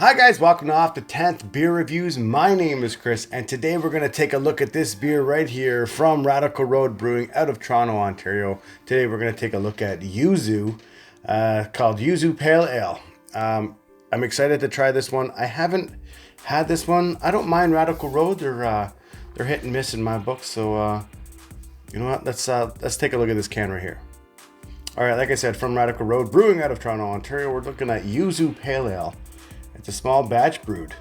Hi guys, welcome to Off the 10th Beer Reviews. My name is Chris, and today we're going to take a look at this beer right here from Radical Road Brewing out of Toronto, Ontario. Today we're going to take a look at Yuzu, called Yuzu Pale Ale. I'm excited to try this one. I haven't had this one. I don't mind Radical Road. They're hit and miss in my book, so you know what? Let's take a look at this can right here. All right, like I said, from Radical Road Brewing out of Toronto, Ontario, we're looking at Yuzu Pale Ale. It's a small batch brewed,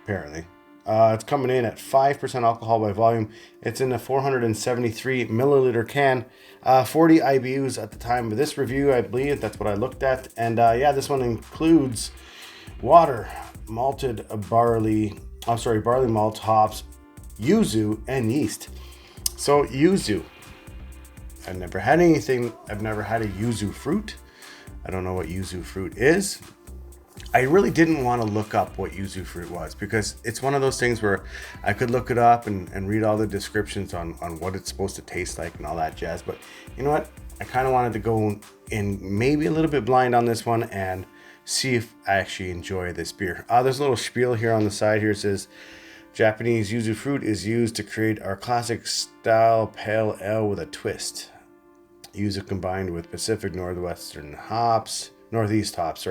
apparently. It's coming in at 5% alcohol by volume. It's in a 473 milliliter can. 40 IBUs at the time of this review, I believe. That's what I looked at. And yeah, this one includes water, barley malt, hops, yuzu, and yeast. So yuzu. I've never had a yuzu fruit. I don't know what yuzu fruit is. I really didn't want to look up what yuzu fruit was because it's one of those things where I could look it up and read all the descriptions on what it's supposed to taste like and all that jazz. But you know what? I kind of wanted to go in maybe a little bit blind on this one and see if I actually enjoy this beer. There's a little spiel here on the side here. It says, Japanese yuzu fruit is used to create our classic style pale ale with a twist. Yuzu combined with Pacific Northeast hops,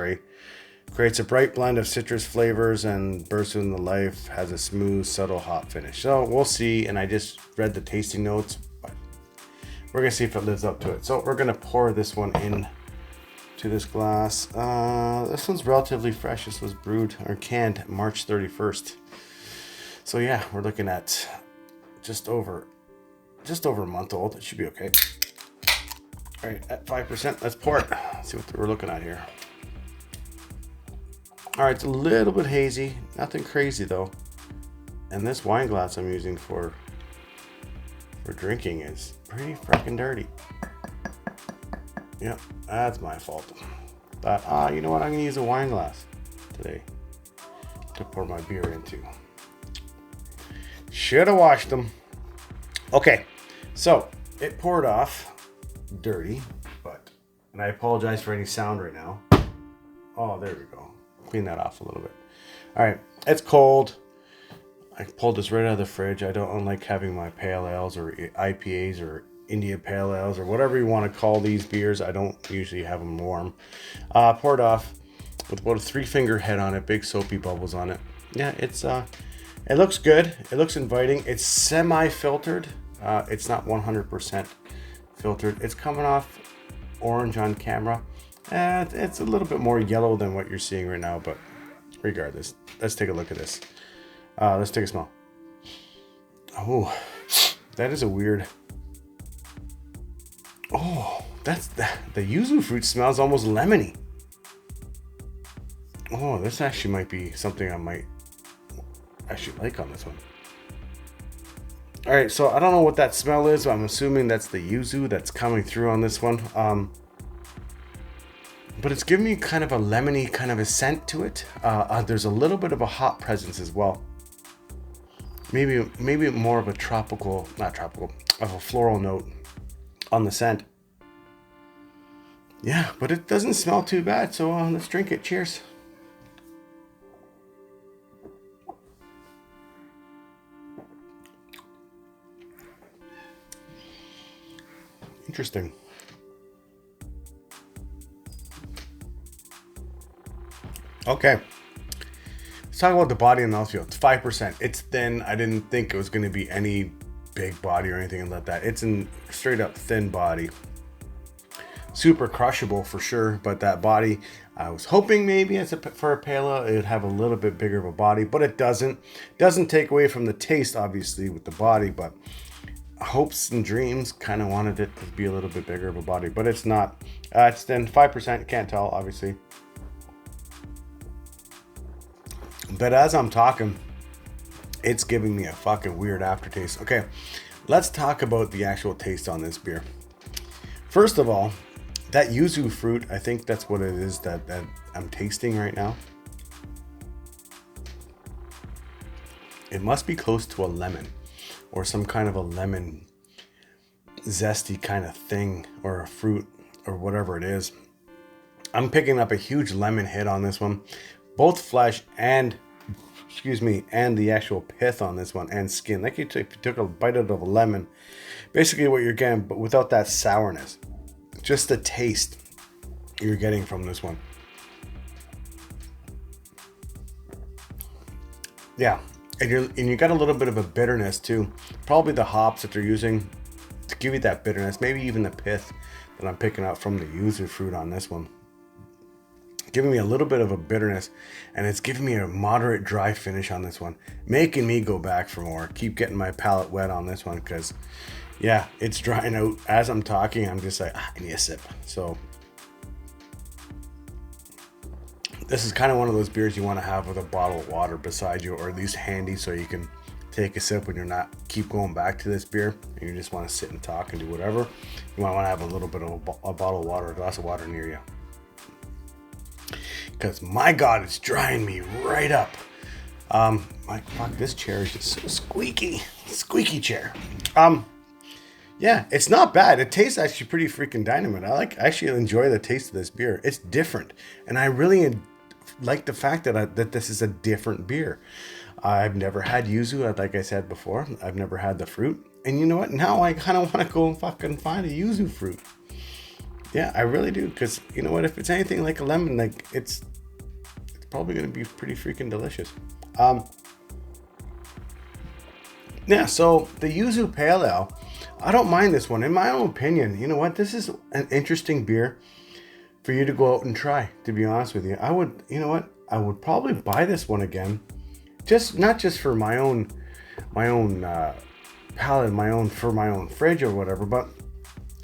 creates a bright blend of citrus flavors and bursts into life, has a smooth, subtle hop finish. So we'll see, and I just read the tasting notes, but we're gonna see if it lives up to it. So we're gonna pour this one in to this glass. This one's relatively fresh. This was brewed or canned March 31st. So yeah, we're looking at just over a month old. It should be okay. All right, at 5%, let's pour it. Let's see what we're looking at here. All right, it's a little bit hazy, nothing crazy though. And this wine glass I'm using for drinking is pretty freaking dirty. Yep, that's my fault. But you know what? I'm gonna use a wine glass today to pour my beer into. Should have washed them. Okay, so it poured off dirty, and I apologize for any sound right now. Oh, there we go. Clean that off a little bit. All right, it's cold. I pulled this right out of the fridge. I don't like having my pale ales or IPAs or India pale ales or whatever you want to call these beers. I don't usually have them warm. Poured off with about a 3-finger head on it, big soapy bubbles on it. Yeah, it looks good. It looks inviting. It's semi-filtered. It's not 100% filtered. It's coming off orange on camera. It's a little bit more yellow than what you're seeing right now, but regardless, let's take a look at this. Let's take a smell. Oh, that is a weird. Oh, the yuzu fruit smells almost lemony. Oh, this actually might be something I might actually like on this one. All right, so I don't know what that smell is. I'm assuming that's the yuzu that's coming through on this one. But it's giving me kind of a lemony kind of a scent to it. There's a little bit of a hop presence as well. Maybe more of a of a floral note on the scent. Yeah, but it doesn't smell too bad. So let's drink it. Cheers. Interesting. Okay, let's talk about the body and mouthfeel. It's 5%. It's thin. I didn't think it was going to be any big body or anything like that. It's a straight up thin body. Super crushable for sure, but that body, I was hoping maybe for a pale ale, it would have a little bit bigger of a body, but it doesn't. Doesn't take away from the taste, obviously, with the body, but hopes and dreams kind of wanted it to be a little bit bigger of a body, but it's not. It's thin, 5%. Can't tell, obviously. But as I'm talking, it's giving me a fucking weird aftertaste. Okay, let's talk about the actual taste on this beer. First of all, that yuzu fruit, I think that's what it is that I'm tasting right now. It must be close to a lemon or some kind of a lemon zesty kind of thing, or a fruit or whatever it is. I'm picking up a huge lemon hit on this one. both flesh and, excuse me, and the actual pith on this one and skin. Like you took a bite out of a lemon. Basically what you're getting, but without that sourness. Just the taste you're getting from this one. Yeah, and you got a little bit of a bitterness too. Probably the hops that they're using to give you that bitterness. Maybe even the pith that I'm picking up from the yuzu fruit on this one. Giving me a little bit of a bitterness, and it's giving me a moderate dry finish on this one. Making me go back for more. Keep getting my palate wet on this one because, yeah, it's drying out. As I'm talking, I'm just like, I need a sip. So this is kind of one of those beers you want to have with a bottle of water beside you, or at least handy, so you can take a sip when you're not keep going back to this beer and you just want to sit and talk and do whatever. You might want to have a little bit of a bottle of water, a glass of water near you. Because my God, it's drying me right up. My fuck, this chair is just so squeaky. Squeaky chair. Yeah, it's not bad. It tastes actually pretty freaking dynamite. I actually enjoy the taste of this beer. It's different, and I really like the fact that this is a different beer. I've never had yuzu, like I said before. I've never had the fruit, and you know what? Now I kind of want to go and fucking find a yuzu fruit. Yeah, I really do, because you know what? If it's anything like a lemon, like it's probably going to be pretty freaking delicious. Yeah, so the yuzu pale ale, I don't mind this one. In my own opinion, you know what? This is an interesting beer for you to go out and try, to be honest with you. I would, you know what? I would probably buy this one again. Not just for my own palate, for my own fridge or whatever, but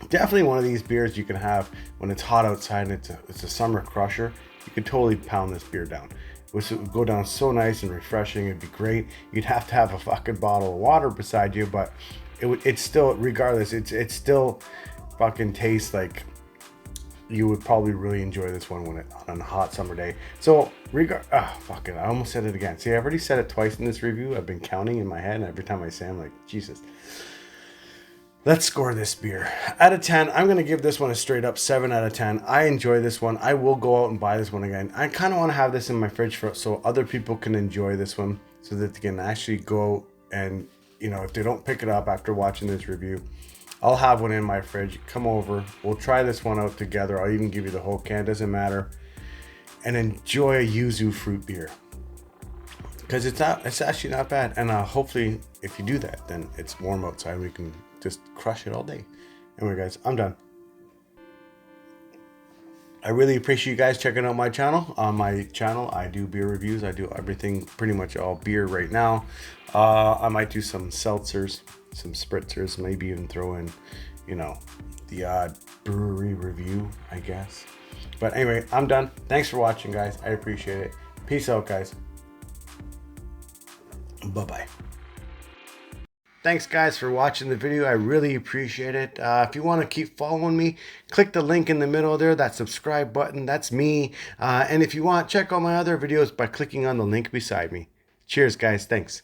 definitely one of these beers you can have when it's hot outside and it's a summer crusher. You could totally pound this beer down. It would go down so nice and refreshing. It'd be great. You'd have to have a fucking bottle of water beside you, but it's still, regardless, it still fucking tastes like you would probably really enjoy this one on a hot summer day. So fuck it, I almost said it again. See, I've already said it twice in this review. I've been counting in my head, and every time I say, I'm like, Jesus. Let's score this beer. Out of 10, I'm going to give this one a straight up 7 out of 10. I enjoy this one. I will go out and buy this one again. I kind of want to have this in my fridge so other people can enjoy this one, so that they can actually go and, you know, if they don't pick it up after watching this review, I'll have one in my fridge. Come over. We'll try this one out together. I'll even give you the whole can. Doesn't matter. And enjoy a yuzu fruit beer. Because it's actually not bad. And hopefully, if you do that, then it's warm outside. We can just crush it all day. Anyway, guys, I'm done. I really appreciate you guys checking out my channel. On my channel, I do beer reviews. I do everything, pretty much all beer right now. I might do some seltzers, some spritzers, maybe even throw in, you know, the odd brewery review, I guess. But anyway, I'm done. Thanks for watching, guys. I appreciate it. Peace out, guys. Bye-bye. Thanks, guys, for watching the video. I really appreciate it. If you want to keep following me, click the link in the middle there, that subscribe button. That's me. And if you want, check out my other videos by clicking on the link beside me. Cheers, guys. Thanks.